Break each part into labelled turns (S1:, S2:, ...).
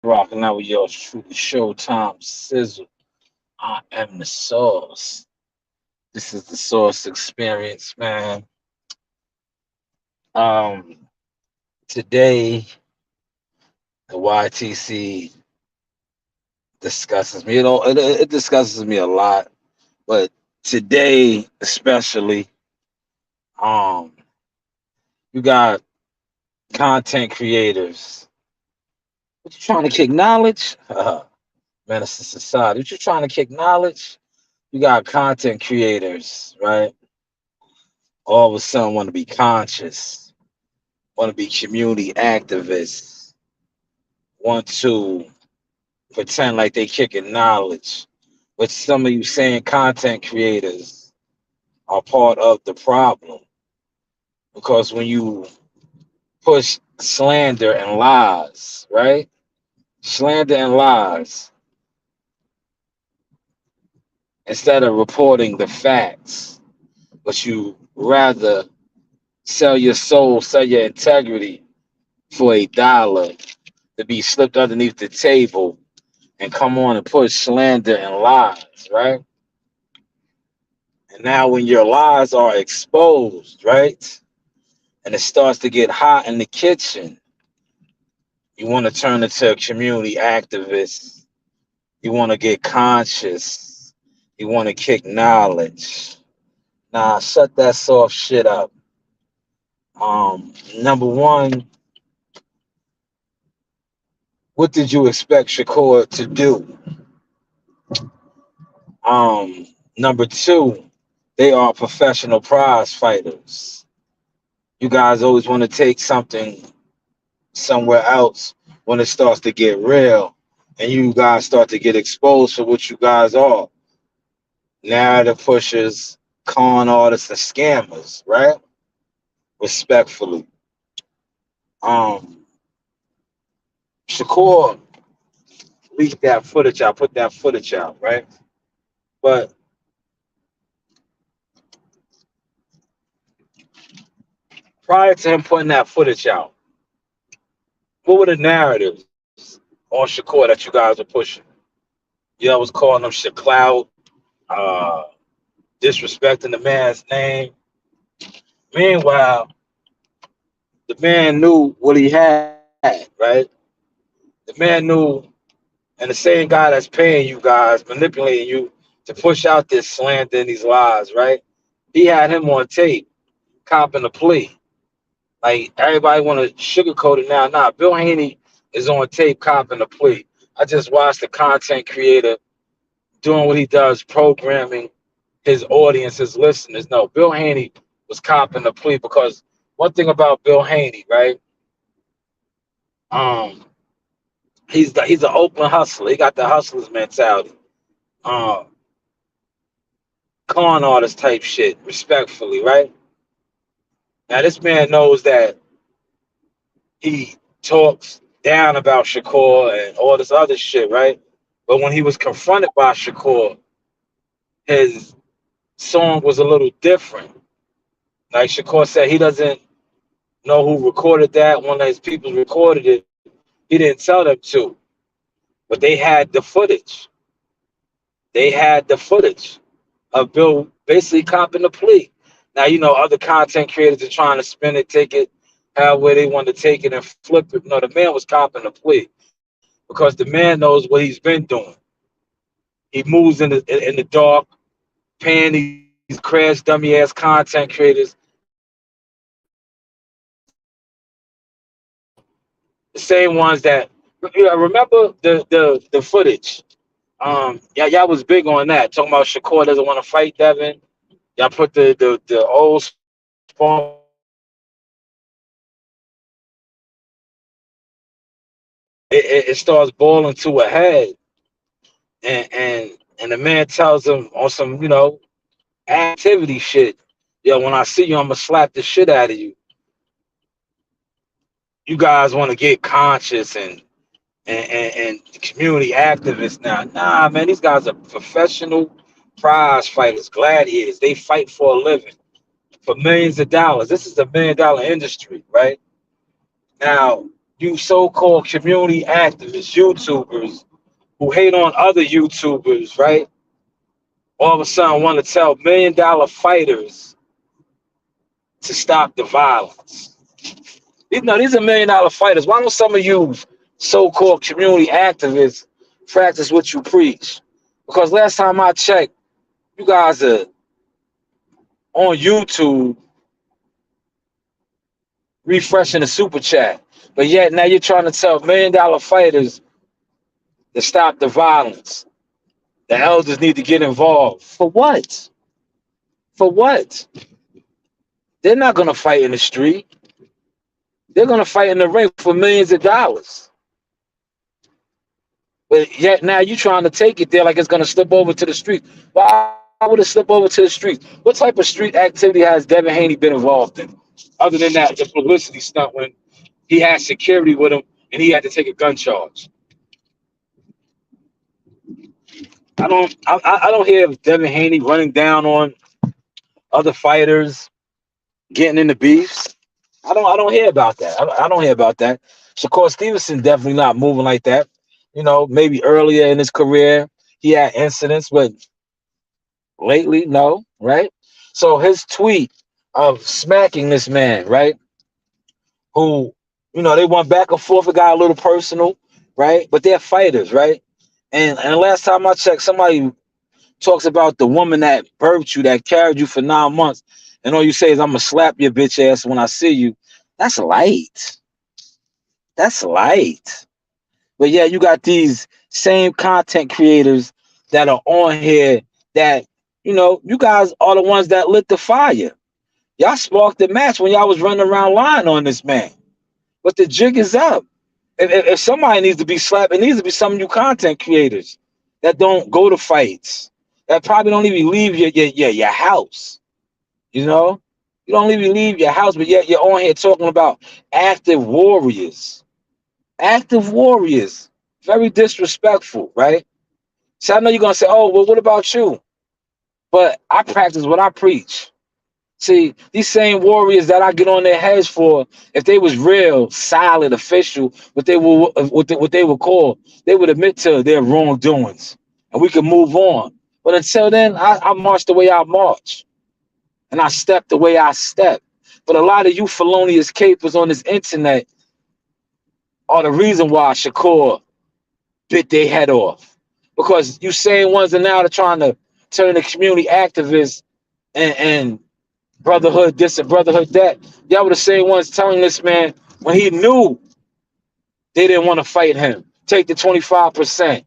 S1: Rocking out with your truly Showtime Sizzle. I am the Source. This is the Source Experience, man. Um, Today the YTC discusses me. It discusses me a lot, but today especially, um, you got content creators. What you trying to kick knowledge? Menace to society. What you trying to kick knowledge? You got content creators, right? All of a sudden want to be conscious, want to be community activists, want to pretend like they kicking knowledge. But some of you saying content creators are part of the problem because when you push slander and lies, right? Slander and lies instead of reporting the facts, but you rather sell your soul, sell your integrity for $1 to be slipped underneath the table and come on and push slander and lies, right? And now when your lies are exposed, right? And it starts to get hot in the kitchen, you want to turn into a community activist. You want to get conscious. You want to kick knowledge. Nah, shut that soft shit up. Number one, what did you expect Shakur to do? Number two, they are professional prize fighters. You guys always want to take something somewhere else when it starts to get real and you guys start to get exposed for what you guys are. Narrative pushers, con artists, and scammers, right? Respectfully. Um, Shakur leaked that footage out, put that footage out, right? But prior to him putting that footage out, what were the narratives on Shakur that you guys were pushing? You know, I was calling him Shaclout, uh, disrespecting the man's name. Meanwhile, the man knew what he had, right? The man knew, and the same guy that's paying you guys, manipulating you to push out this slander and these lies, right? He had him on tape, copping a plea. Like everybody want to sugarcoat it now. Nah, Bill Haney is on tape copping a plea. I just watched the content creator doing what he does, programming his audience, his listeners. No, Bill Haney was copping the plea because one thing about Bill Haney, right? Um, he's an Oakland hustler. He got the hustler's mentality. Um, con artist type shit, respectfully, right? Now this man knows that he talks down about Shakur and all this other shit, right? But when he was confronted by Shakur, his song was a little different. Like Shakur said, he doesn't know who recorded that. One of his people recorded it. He didn't tell them to, but they had the footage. They had the footage of Bill basically copping the plea. Now, you know, other content creators are trying to spin it, take it however they want to take it and flip it. No, the man was copping the plea because the man knows what he's been doing. He moves in the dark, paying these crash dummy ass content creators the same ones that remember the footage. Yeah, y'all was big on that, talking about Shakur doesn't want to fight Devin. Y'all put the old sparring footage out there. It starts boiling to a head, and the man tells him on some activity shit. Yo, when I see you, I'm gonna slap the shit out of you. You guys want to get conscious and community activists now. Nah, man, these guys are professional prize fighters, gladiators. They fight for a living for millions of dollars. This is a $1 million industry, right? Now, You so-called community activists, YouTubers who hate on other YouTubers, right? All of a sudden want to tell $1 million fighters to stop the violence. These are $1 million fighters. Why don't some of you so-called community activists practice what you preach? Because last time I checked, you guys are on YouTube refreshing the super chat. But yet now you're trying to tell $1 million fighters to stop the violence. The elders need to get involved. For what? For what? They're not going to fight in the street. They're going to fight in the ring for millions of dollars. But yet now you're trying to take it there like it's going to slip over to the street. Why would it slip over to the street? What type of street activity has Devin Haney been involved in? Other than that, the publicity stunt when he had security with him and he had to take a gun charge. I don't hear Devin Haney running down on other fighters, getting into beefs. I don't hear about that. I don't hear about that. Shakur Stevenson definitely not moving like that. Maybe earlier in his career he had incidents, but lately, no, right? So his tweet of smacking this man, right? Who, they went back and forth, it got a little personal, right? But they're fighters, right? And last time I checked, somebody talks about the woman that birthed you, that carried you for 9 months, and all you say is, I'm gonna slap your bitch ass when I see you. That's light. That's light. But yeah, you got these same content creators that are on here that, you guys are the ones that lit the fire. Y'all sparked the match when y'all was running around lying on this man. But the jig is up. If somebody needs to be slapped, it needs to be some of you content creators that don't go to fights, that probably don't even leave your house. You don't even leave your house, but yet you're on here talking about active warriors. Active warriors. Very disrespectful, right? So I know you're gonna say, oh, well, what about you? But I practice what I preach. See, these same warriors that I get on their heads for, if they was real, solid, official, what they would call, they would admit to their wrongdoings, and we can move on. But until then, I march the way I march, and I step the way I step. But a lot of you felonious capers on this internet are the reason why Shakur bit their head off, because you same ones are now trying to turn the community activists and brotherhood this and brotherhood that. Y'all were the same ones telling this man when he knew they didn't want to fight him, take the 25%.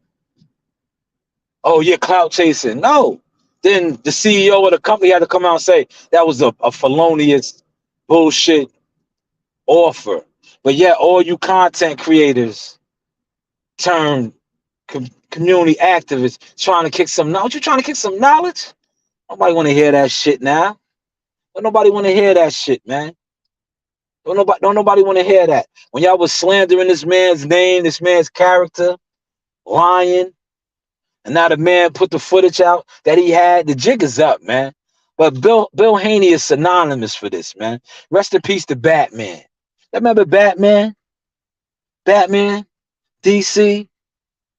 S1: Oh, you're clout chasing. No. Then the CEO of the company had to come out and say that was a felonious bullshit offer. But yet all you content creators turn community activists trying to kick some knowledge. You trying to kick some knowledge? Nobody want to hear that shit now. Don't nobody want to hear that shit, man. Don't nobody want to hear that. When y'all was slandering this man's name, this man's character, lying, and now the man put the footage out that he had, the jig is up, man. But Bill Haney is synonymous for this, man. Rest in peace to Batman. Remember Batman? Batman? DC?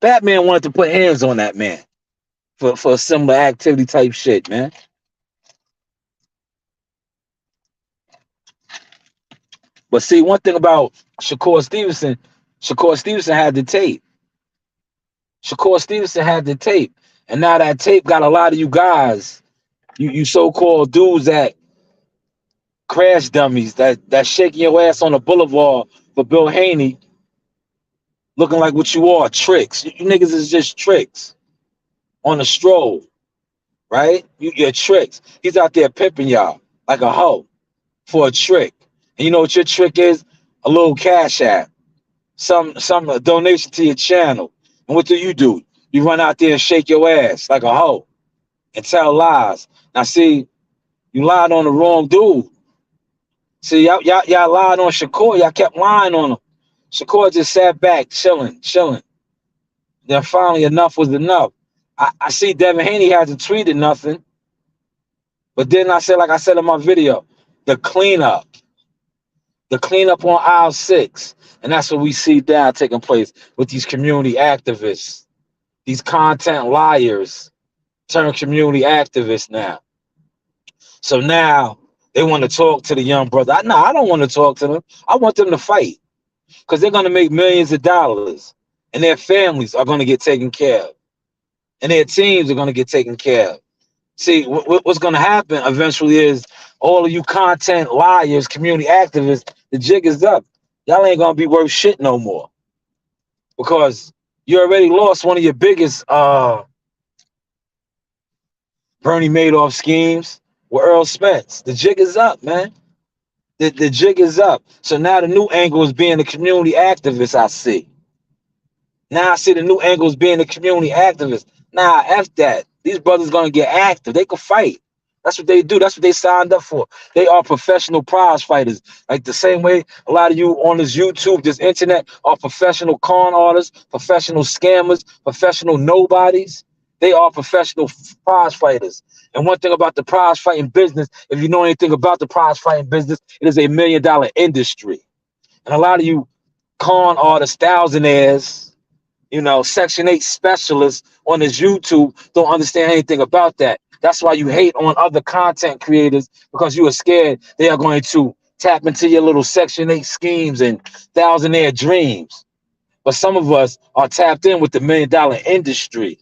S1: Batman wanted to put hands on that man for a similar activity type shit, man. But see, one thing about Shakur Stevenson had the tape. Shakur Stevenson had the tape. And now that tape got a lot of you guys, you so-called dudes that crash dummies, that shaking your ass on the boulevard for Bill Haney, looking like what you are, tricks. You niggas is just tricks on the stroll, right? You're tricks. He's out there pimping y'all like a hoe for a trick. And you know what your trick is? A little cash app. Some donation to your channel. And what do? You run out there and shake your ass like a hoe and tell lies. Now see, you lied on the wrong dude. See, y'all lied on Shakur. Y'all kept lying on him. Shakur just sat back, chilling. Then finally enough was enough. I see Devin Haney hasn't tweeted nothing. But then I said, like I said in my video, the cleanup. The cleanup on aisle 6. And that's what we see now taking place with these community activists, these content liars turn community activists now. So now they want to talk to the young brother. No, I don't want to talk to them. I want them to fight because they're going to make millions of dollars and their families are going to get taken care of and their teams are going to get taken care of. See, what's going to happen eventually is all of you content liars, community activists, the jig is up. Y'all ain't going to be worth shit no more because you already lost one of your biggest Bernie Madoff schemes with Earl Spence. The jig is up, man. The jig is up. So now the new angle is being the community activist, I see. Now I see the new angle is being the community activist. Nah, F that. These brothers gonna get active. They can fight. That's what they do. That's what they signed up for. They are professional prize fighters. Like the same way a lot of you on this YouTube, this internet, are professional con artists, professional scammers, professional nobodies. They are professional prize fighters. And one thing about the prize fighting business, if you know anything about the prize fighting business, it is $1 million industry. And a lot of you con artists, thousandaires, Section 8 specialists on this YouTube don't understand anything about that. That's why you hate on other content creators because you are scared they are going to tap into your little Section 8 schemes and thousandaire dreams. But some of us are tapped in with the $1 million industry.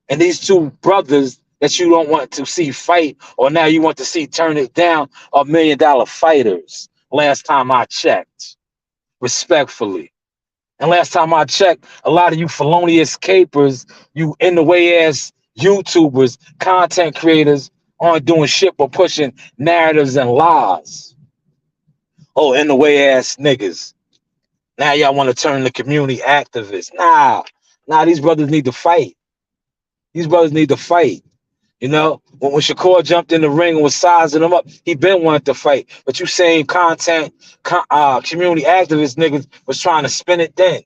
S1: And these two brothers that you don't want to see fight or now you want to see turn it down are $1 million fighters. Last time I checked, respectfully. And last time I checked, a lot of you felonious capers, you in the way ass YouTubers, content creators aren't doing shit but pushing narratives and lies. Oh, in the way ass niggas. Now y'all want to turn the community activists. Nah, these brothers need to fight. These brothers need to fight. When Shakur jumped in the ring and was sizing them up, he been wanting to fight. But you saying community activist niggas was trying to spin it then.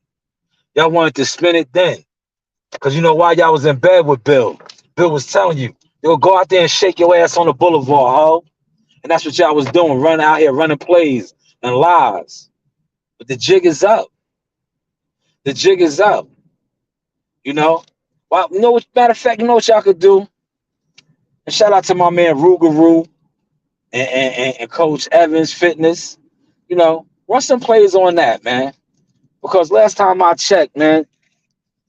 S1: Y'all wanted to spin it then. Because you know why y'all was in bed with Bill. Bill was telling you, yo, go out there and shake your ass on the boulevard, ho. And that's what y'all was doing, running out here, running plays and lies. But the jig is up. The jig is up. Well, matter of fact, you know what y'all could do? And shout out to my man Rugaroo and Coach Evans Fitness. Run some plays on that, man. Because last time I checked, man,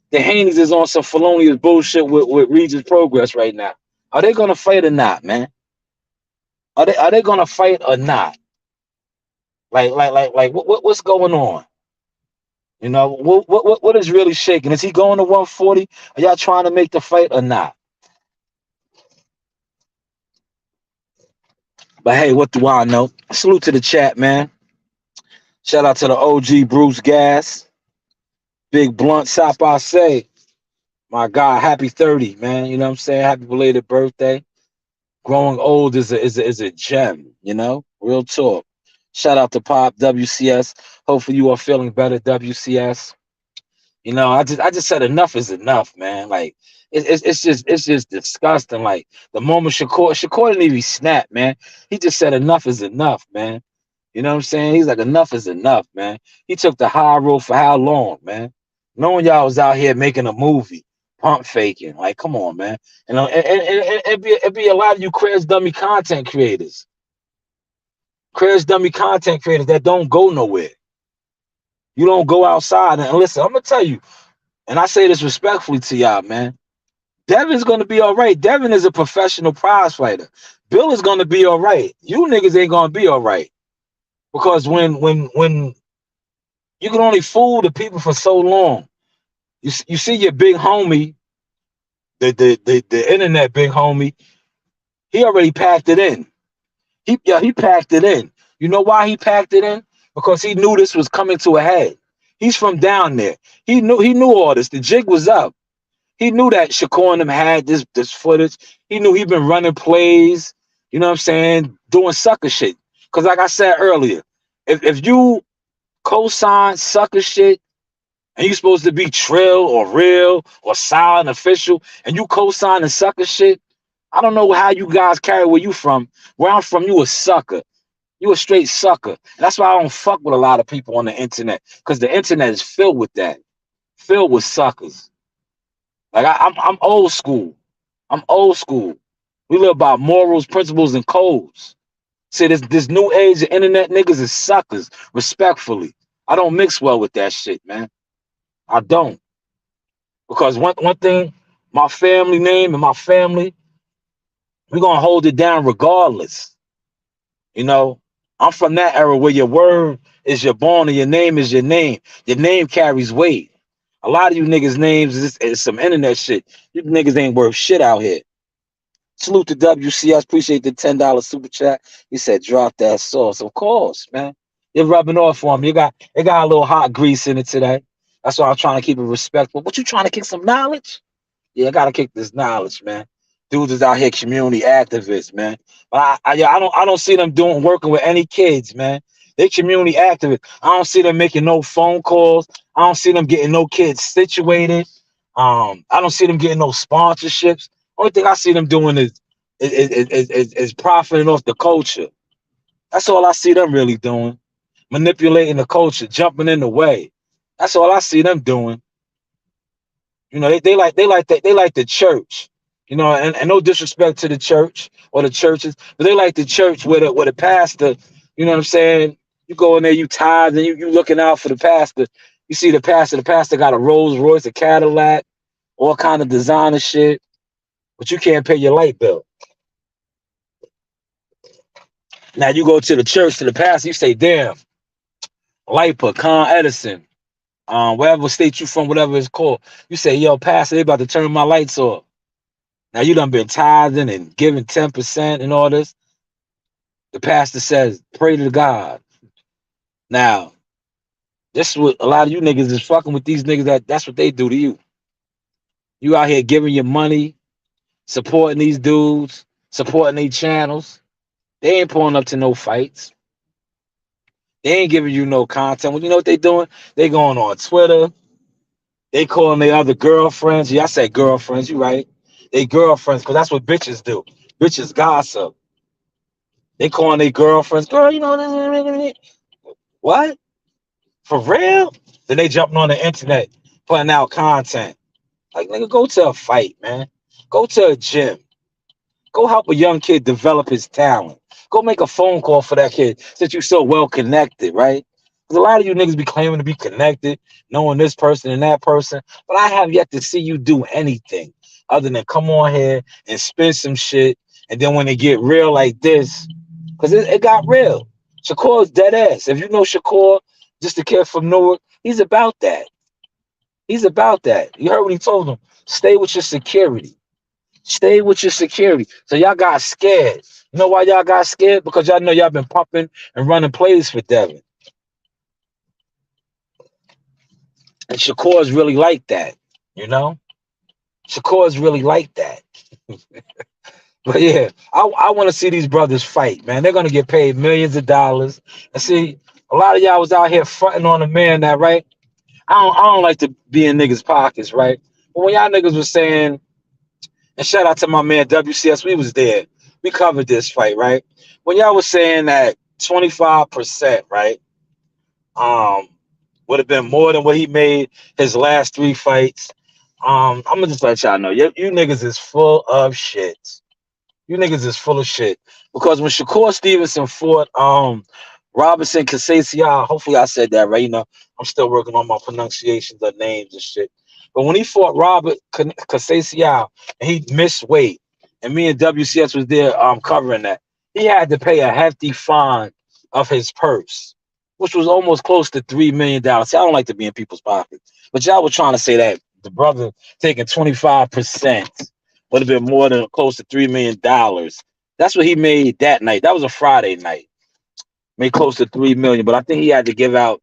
S1: the Haney's is on some felonious bullshit with Regis Progress right now. Are they gonna fight or not, man? Are they gonna fight or not? Like what's going on? What is really shaking? Is he going to 140? Are y'all trying to make the fight or not? But hey, what do I know? Salute to the chat, man. Shout out to the OG Bruce Gas. Big Blunt Sop I say. My God, happy 30, man. You know what I'm saying? Happy belated birthday. Growing old is a gem, Real talk. Shout out to Pop WCS. Hopefully you are feeling better, WCS. I just said enough is enough, man. Like it's just disgusting. Like the moment Shakur didn't even snap, man. He just said enough is enough, man. You know what I'm saying? He's like, enough is enough, man. He took the high road for how long, man? Knowing y'all was out here making a movie, pump faking. Like, come on, man. And it'd be a lot of you crash dummy content creators. Crash dummy content creators that don't go nowhere. You don't go outside. And listen, I'm going to tell you, and I say this respectfully to y'all, man. Devin's going to be all right. Devin is a professional prize fighter. Bill is going to be all right. You niggas ain't going to be all right. Because when you can only fool the people for so long, you see your big homie, the internet big homie, he already packed it in. He packed it in. You know why he packed it in? Because he knew this was coming to a head. He's from down there. He knew all this. The jig was up. He knew that Shakur and them had this footage. He knew he'd been running plays, you know what I'm saying, doing sucker shit. Because like I said earlier, if you co-sign sucker shit and you're supposed to be trill or real or solid official and you co-sign the sucker shit, I don't know how you guys carry where you from. Where I'm from, you a sucker. You a straight sucker. And that's why I don't fuck with a lot of people on the internet, because the internet is filled with that, filled with suckers. Like I'm old school. I'm old school. We live by morals, principles, and codes. See, this new age of internet niggas is suckers. Respectfully, I don't mix well with that shit, man. I don't, because one thing, my family name and my family, we gonna hold it down regardless. You know, I'm from that era where your word is your bond and your name is your name. Your name carries weight. A lot of you niggas' names is some internet shit. You niggas ain't worth shit out here. Salute to WCS. Appreciate the $10 super chat. He said, drop that sauce. Of course, man. You're rubbing off on me. It got a little hot grease in it today. That's why I'm trying to keep it respectful. But you trying to kick some knowledge? Yeah, I gotta kick this knowledge, man. Dudes is out here community activists, man. But I don't see them working with any kids, man. They community activists. I don't see them making no phone calls. I don't see them getting no kids situated. I don't see them getting no sponsorships. Only thing I see them doing is profiting off the culture. That's all I see them really doing. Manipulating the culture, jumping in the way. That's all I see them doing. You know, they like the church. You know, and no disrespect to the church or the churches, but they like the church where the pastor, you know what I'm saying? You go in there, you tithe, and you looking out for the pastor. You see the pastor got a Rolls Royce, a Cadillac, all kind of designer shit, but you can't pay your light bill. Now you go to the church, to the pastor, you say, damn, LIPA, Con Edison, wherever state you from, whatever it's called. You say, yo, pastor, they about to turn my lights off. Now you done been tithing and giving 10% and all this. The pastor says, pray to God. Now, this is what a lot of you niggas is fucking with these niggas. That's what they do to you. You out here giving your money, supporting these dudes, supporting their channels. They ain't pulling up to no fights. They ain't giving you no content. Well, you know what they doing? They going on Twitter. They calling their other girlfriends. Yeah, I said girlfriends. You right. They girlfriends, because that's what bitches do. Bitches gossip. They calling their girlfriends. Girl, you know what? For real? Then they jumping on the internet, putting out content. Like, nigga, go to a fight, man. Go to a gym. Go help a young kid develop his talent. Go make a phone call for that kid since you're so well connected, right? Because a lot of you niggas be claiming to be connected, knowing this person and that person, but I have yet to see you do anything other than come on here and spin some shit, and then when they get real like this, because it got real. Shakur's dead ass. If you know Shakur, just a kid from Newark, he's about that. He's about that. You heard what he told them. Stay with your security. Stay with your security. So y'all got scared. You know why y'all got scared? Because y'all know y'all been pumping and running plays for Devin. And Shakur's really like that, you know? Shakur's really like that. But yeah, I want to see these brothers fight, man. They're going to get paid millions of dollars. And see, a lot of y'all was out here fronting on a man that, right? I don't like to be in niggas' pockets, right? But when y'all niggas was saying, and shout out to my man WCS, we was there. We covered this fight, right? When y'all was saying that 25%, right? Would have been more than what he made his last 3 fights. I'm gonna just let y'all know, you niggas is full of shit. You niggas is full of shit. Because when Shakur Stevenson fought Robinson Casasian, hopefully I said that right. You know, I'm still working on my pronunciations of names and shit. But when he fought Robert Casasian and he missed weight, and me and WCS was there covering that, he had to pay a hefty fine of his purse, which was almost close to $3 million. See, I don't like to be in people's pockets, but y'all were trying to say that the brother taking 25% would have been more than close to $3 million. That's what he made that night. That was a Friday night. Made close to $3 million, but I think he had to give out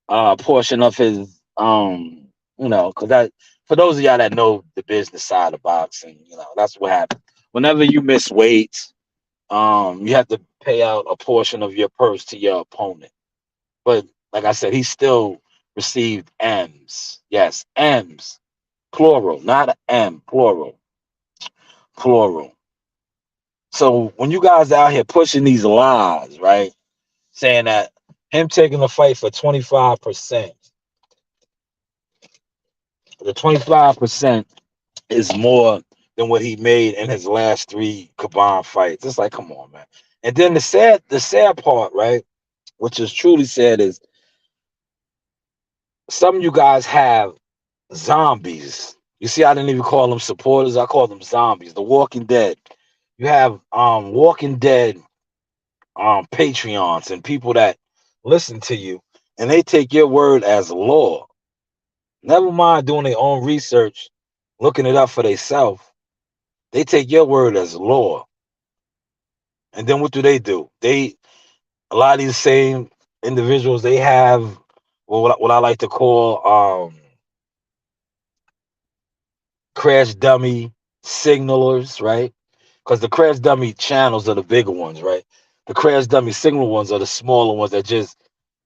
S1: a portion of his, you know, because that, for those of y'all that know the business side of boxing, you know, that's what happened. Whenever you miss weight, you have to pay out a portion of your purse to your opponent. But like I said, he still received M's. Yes, M's, plural, not an M, plural. Plural. So when you guys out here pushing these lies, right? saying that him taking the fight for 25%, the 25% is more than what he made in his last three combined fights. It's like, come on, man. And then the sad part, right, which is truly sad, is some of you guys have zombies. You see, I didn't even call them supporters. I call them zombies. The Walking Dead. You have Walking Dead Patreons and people that listen to you, and they take your word as law. Never mind doing their own research, looking it up for themselves. They take your word as law. And then what do? A lot of these same individuals, they have what I like to call crash dummy signalers, right? Because the crash dummy channels are the bigger ones, right? The crash dummy signal ones are the smaller ones that just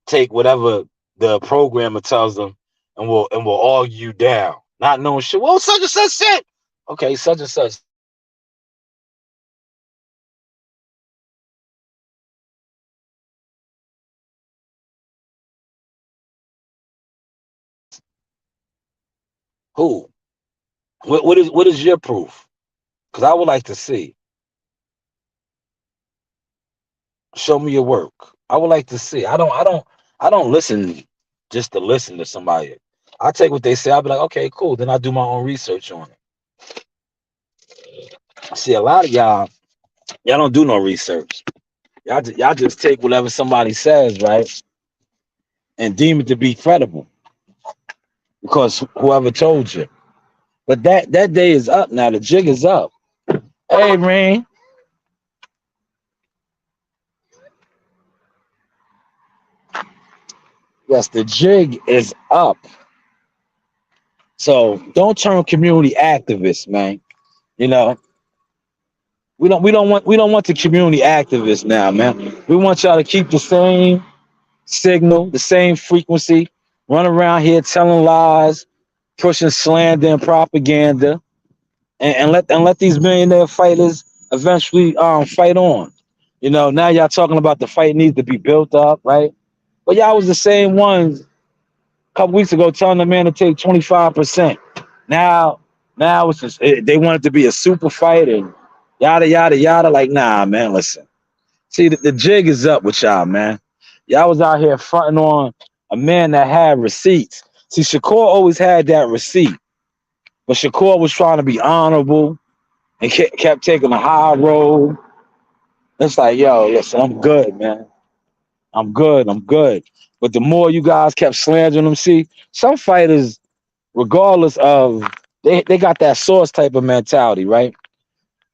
S1: take whatever the programmer tells them and will argue you down, not knowing shit. Well, such and such said. Okay, such and such. Who? What is your proof? Because I would like to see. Show me your work. I would like to see. I don't listen just to listen to somebody. I take what they say. I'll be like, okay, cool. Then I do my own research on it. See, a lot of y'all don't do no research. Y'all just take whatever somebody says, right, and deem it to be credible because whoever told you. But that day is up now. The jig is up. Hey, Rain. Yes, the jig is up. So don't turn community activists, man. You know, we don't want the community activists now, man. We want y'all to keep the same signal, the same frequency, run around here telling lies, pushing slander and propaganda, and let these millionaire fighters eventually fight on. Now y'all talking about the fight needs to be built up, right? But y'all was the same ones a couple weeks ago telling the man to take 25%. Now, now they want it to be a super fight and yada yada yada. Like, nah, man, listen. See, the jig is up with y'all, man. Y'all was out here fronting on a man that had receipts. See, Shakur always had that receipt, but Shakur was trying to be honorable and kept taking the high road. It's like, yo, listen, I'm good, man. I'm good. I'm good. But the more you guys kept slandering them, see, some fighters, regardless of, they got that source type of mentality, right?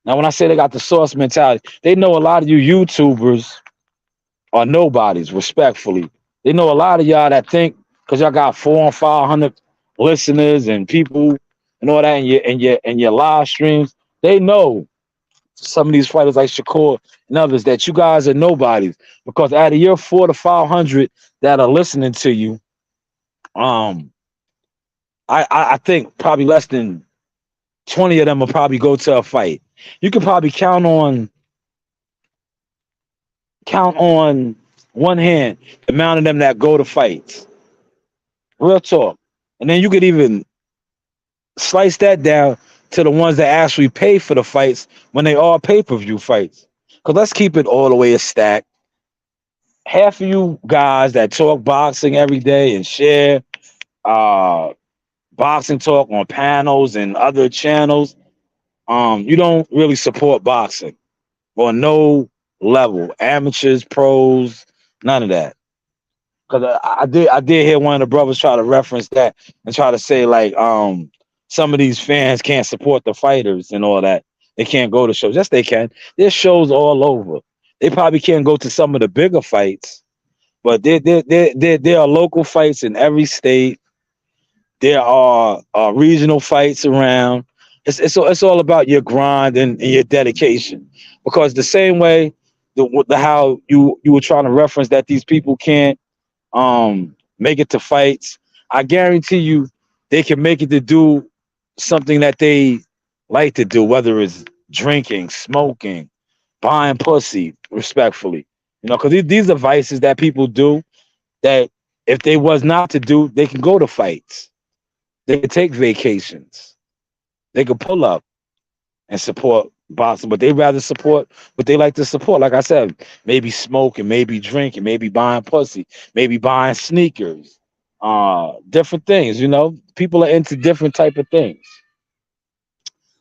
S1: Now, when I say they got the source mentality, they know a lot of you YouTubers are nobodies, respectfully. They know a lot of y'all that think because y'all got 400 and 500 listeners and people and all that in your live streams, they know some of these fighters like Shakur and others that you guys are nobodies because out of your 400 to 500 that are listening to you, um, I think probably less than 20 of them will probably go to a fight. You could probably count on one hand the amount of them that go to fights. Real talk. And then you could even slice that down to the ones that actually pay for the fights when they are pay-per-view fights. Because let's keep it all the way a stack. Half of you guys that talk boxing every day and share uh, boxing talk on panels and other channels, you don't really support boxing on no level. Amateurs, pros, none of that. Because I did hear one of the brothers try to reference that and try to say like some of these fans can't support the fighters and all that. They can't go to shows. Yes, they can. There's shows all over. They probably can't go to some of the bigger fights, but there are local fights in every state. There are regional fights around. It's all about your grind and your dedication. Because the same way the how you were trying to reference that these people can't make it to fights, I guarantee you they can make it to do something that they like to do, whether it's drinking, smoking, buying pussy, respectfully. You know, because these are vices that people do that if they was not to do, they can go to fights. They could take vacations. They could pull up and support boxing, but they rather support what they like to support. Like I said, maybe smoking, maybe drinking, maybe buying pussy, maybe buying sneakers, different things. You know, people are into different type of things.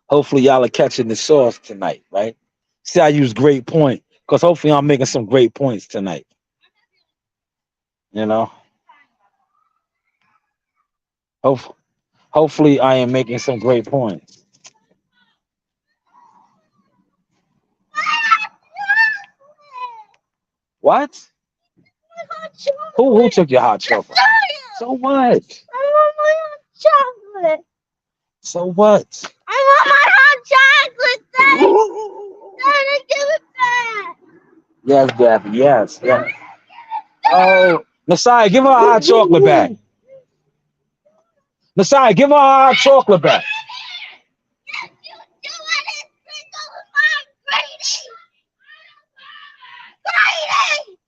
S1: Hopefully, y'all are catching the sauce tonight, right? See, I use great point because hopefully, I'm making some great points tonight. You know, Hope, hopefully, I am making some great points. What? Who took your hot chocolate? So what?
S2: I want my hot chocolate.
S1: So what?
S2: I want my hot chocolate, Daddy. Daddy, give it back.
S1: Yes, Daffy. Yes. Yes. Oh, Messiah, give her a hot chocolate back. Messiah, give her a hot chocolate back.
S2: Yes, you do it. It's mine, Grady. Grady.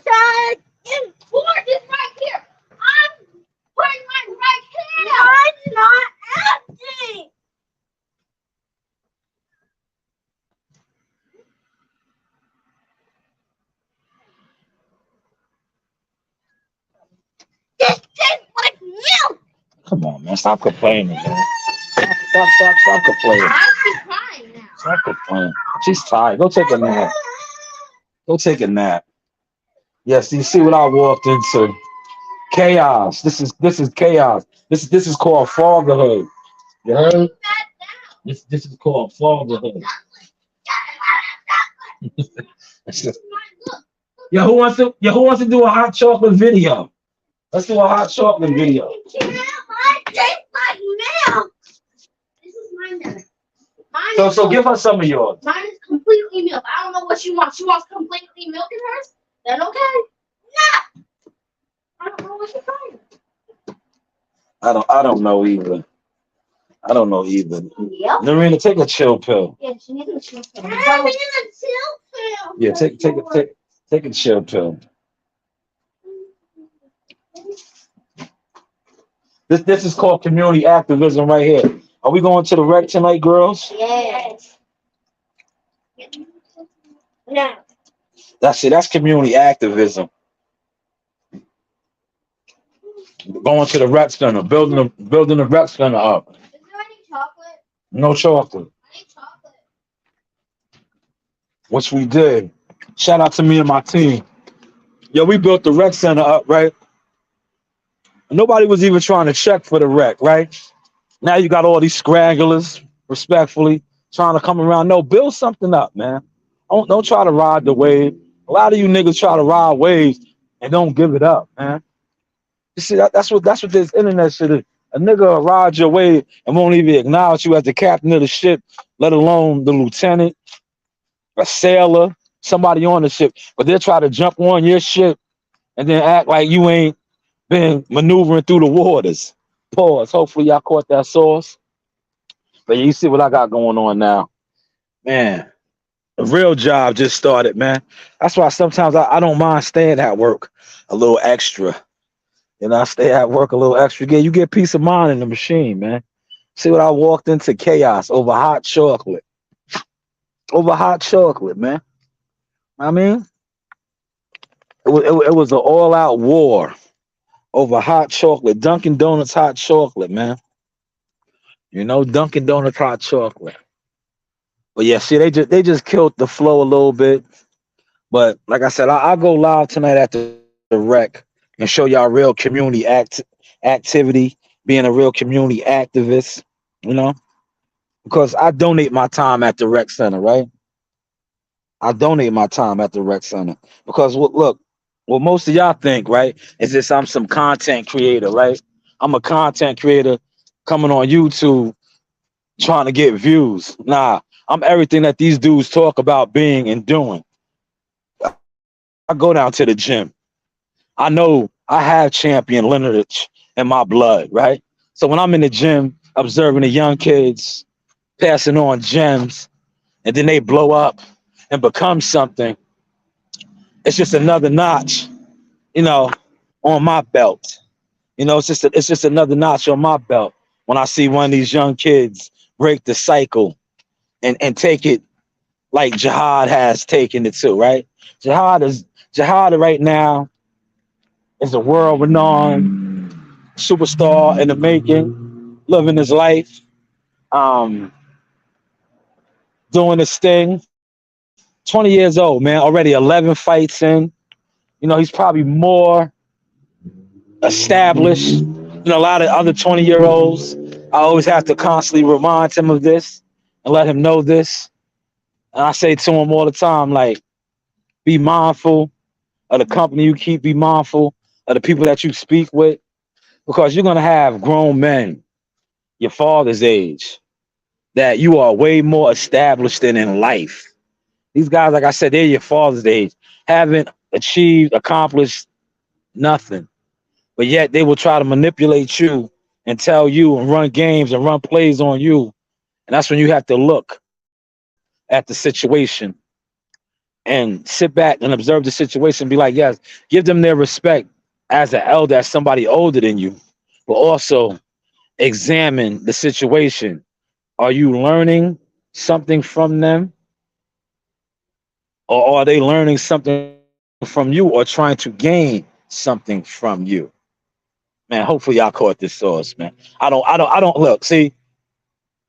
S2: Dad, yours is right here. I'm putting mine right here. Mine's not empty. This tastes like milk.
S1: Come on, man. Stop complaining, man. Stop complaining.
S2: I'm crying now.
S1: Stop complaining. She's tired. Go take a nap. Go take a nap. Yes, you see what I walked into. Chaos. This is chaos. This is called fatherhood. You heard? This is called fatherhood. Who wants to do a hot chocolate video? Let's do a hot chocolate video.
S2: Mine tastes like milk. This is mine then.
S1: So give her some of yours.
S2: Mine is completely milk. I don't know what she wants. She wants completely milk in hers? Then okay. No. I don't know what she's trying.
S1: I don't know either. I don't know either.
S2: Yep.
S1: Narina, take a chill pill.
S2: Yeah, she needs a chill pill. I need a chill pill.
S1: Yeah, take a chill pill. This is called community activism right here. Are we going to the rec tonight, girls?
S2: Yes. No.
S1: That's it. That's community activism. Going to the rec center, building the rec center up.
S2: Is there any chocolate?
S1: No chocolate.
S2: I need chocolate.
S1: Which we did. Shout out to me and my team. Yo, we built the rec center up, right? Nobody was even trying to check for the rec, right? Now you got all these scragglers, respectfully, trying to come around. No, build something up, man. Don't try to ride the wave. A lot of you niggas try to ride waves and don't give it up, man. You see, that's what this internet shit is. A nigga will ride your wave and won't even acknowledge you as the captain of the ship, let alone the lieutenant, a sailor, somebody on the ship. But they'll try to jump on your ship and then act like you ain't been maneuvering through the waters. Pause. Hopefully y'all caught that sauce. But you see what I got going on now. Man, the real job just started, man. That's why sometimes I don't mind staying at work a little extra. You know, I stay at work a little extra. You get peace of mind in the machine, man. See what I walked into? Chaos over hot chocolate. Over hot chocolate, man. I mean, it was an all-out war over hot chocolate. Dunkin' Donuts hot chocolate, man. You know, Dunkin' Donuts hot chocolate. But yeah, see, they just killed the flow a little bit. But like I said, I'll go live tonight at the rec and show y'all real community activity, being a real community activist, you know, because I donate my time at the rec center, right? I donate my time at the rec center because look, what most of y'all think, right, is this I'm some content creator, right? I'm a content creator coming on YouTube trying to get views. Nah, I'm everything that these dudes talk about being and doing. I go down to the gym. I know I have champion lineage in my blood, right? So when I'm in the gym observing the young kids passing on gems and then they blow up and become something, it's just another notch, you know, on my belt. It's just another notch on my belt when I see one of these young kids break the cycle and take it like Jihad has taken it too, right? Jihad right now is a world renowned superstar in the making, living his life, um, doing his thing. 20 years old, man, already 11 fights in. He's probably more established. A lot of other 20-year-olds. I always have to constantly remind him of this and let him know this. And I say to him all the time, like, be mindful of the company you keep, be mindful of the people that you speak with, because you're going to have grown men, your father's age, that you are way more established in life. These guys, like I said, they're your father's age, haven't accomplished nothing. But yet they will try to manipulate you and tell you and run games and run plays on you. And that's when you have to look at the situation and sit back and observe the situation and be like, yes, give them their respect as an elder, as somebody older than you, but also examine the situation. Are you learning something from them, or are they learning something from you or trying to gain something from you? Man, hopefully y'all caught this sauce, man. I don't look, see,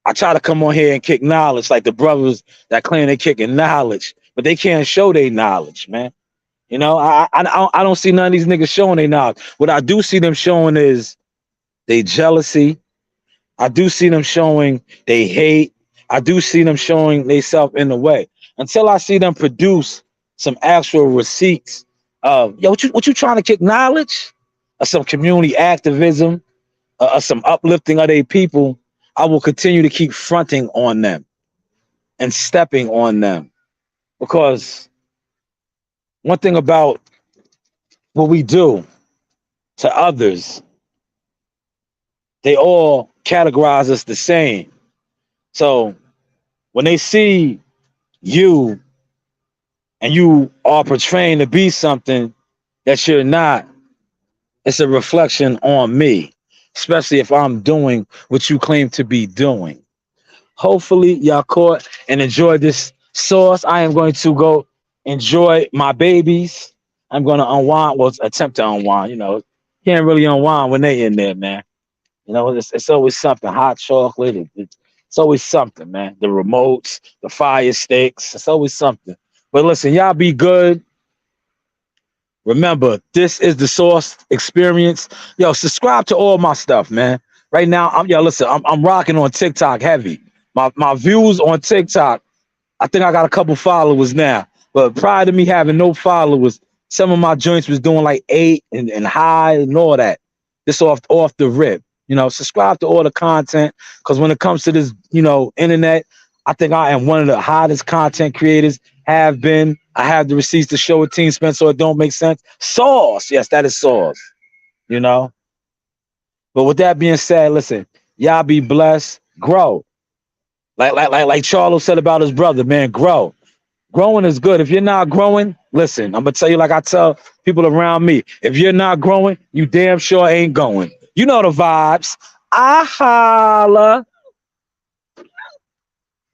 S1: I try to come on here and kick knowledge like the brothers that claim they kicking knowledge, but they can't show their knowledge, man. I don't see none of these niggas showing their knowledge. What I do see them showing is they jealousy. I do see them showing they hate. I do see them showing they self in the way. Until I see them produce some actual receipts of, yo, what you trying to kick knowledge? Or some community activism, some uplifting of their people, I will continue to keep fronting on them and stepping on them. Because one thing about what we do to others, they all categorize us the same. So when they see you and you are portraying to be something that you're not, it's a reflection on me, especially if I'm doing what you claim to be doing. Hopefully, y'all caught and enjoyed this sauce. I am going to go enjoy my babies. I'm going to unwind, well, attempt to unwind. Can't really unwind when they in there, man. It's always something. Hot chocolate. It's always something, man. The remotes, the fire sticks. It's always something. But listen, y'all be good. Remember, this is the Source Experience. Yo, subscribe to all my stuff, man. Right now, I'm rocking on TikTok heavy. My views on TikTok, I think I got a couple followers now. But prior to me having no followers, some of my joints was doing like 8 and high and all that. This off the rip. Subscribe to all the content, because when it comes to this, internet, I think I am one of the hottest content creators. Have been. I have the receipts to show a team spent, so it don't make sense. Sauce, yes, that is sauce. But with that being said, listen, y'all be blessed, grow. Like Charlo said about his brother, man, grow. Growing is good. If you're not growing, listen, I'm gonna tell you like I tell people around me. If you're not growing, you damn sure ain't going. You know the vibes. I holla.